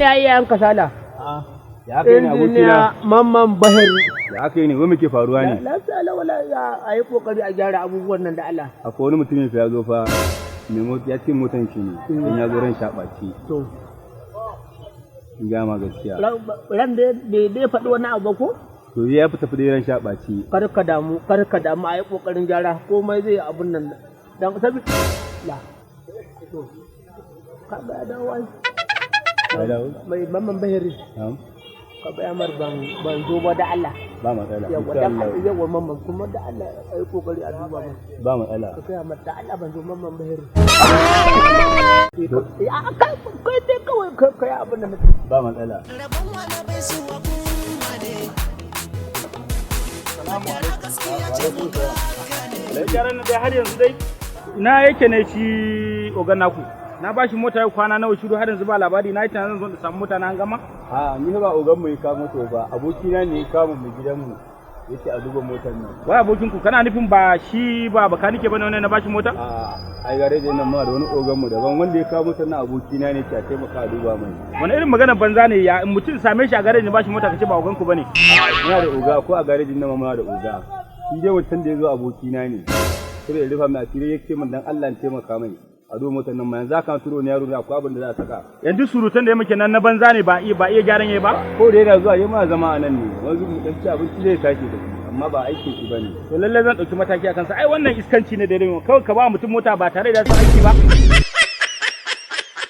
injiniya iyayen kasala. Ya kai ne abokina. Mamman Bahari. Ya kai ne, wai muke faruwa ne? Lafiya lawala a yi kokari a gyara abubuwan nan da Allah. Akwai wani mutumin ya zo fa, ya ce motan shi ne, in ya zo ran shaɓaci. To. In gama gaskiya. Ran da ya faɗi wani abu ko? To ya fi tafi da ran shaɓaci. Kar ka damu a yi kokarin gyara komai zai abun nan. Dan sabi la. To. Ka ga dawo. Mai Mamman Bahari. Ka baya mar ban zo ba da Allah. Ba matsala. Yawa Mamman kuma da Allah ai kokari a duba mu. Ba matsala. Ka kai mar da Allah ban zo Mamman Bahari. Ya kai dai kawai kai abin da mutum. Ba matsala. Salamu alaikum. Yaran dai har yanzu dai ina yake ne shi ogan naku? Na ba shi mota yau kwana nawa shiru har yanzu ba labari na yi tunanin zan zo da samu mota na an gama? A ni ba ogan mu ya kawo moto ba, abokina ne ya kawo mu gidan mu. Yace a duba motar nan. Wai abokin ku kana nufin ba shi ba bakanike bane wannan na ba shi mota? A ai gareje nan ma da wani ogan mu daban wanda ya kawo motar nan abokina ne ke a taimaka a duba mai. Wani irin magana banza ne ya in mutum same shi a gareji ba shi mota kace ba ogan ku bane? Muna da oga ko a garejin nan muna da oga. Shi dai wancan da ya zo abokina ne. Sai ya rufa mai asiri yake min dan Allah ya taimaka mai. A duba motar nan ma yanzu aka turo ne yaro ne akwai abin da za a saka. Yanzu surutan da ya muke nan na banza ne ba iya gyaran yayi ba? Ko da yana zuwa yayi ma zama a nan ne. Wani mu dan ci abinci zai tashi da shi amma ba aikin shi bane. To lalle zan dauki mataki akan sa. Ai wannan iskanci ne da dare kawai ka ba mutum mota ba tare da san aiki ba.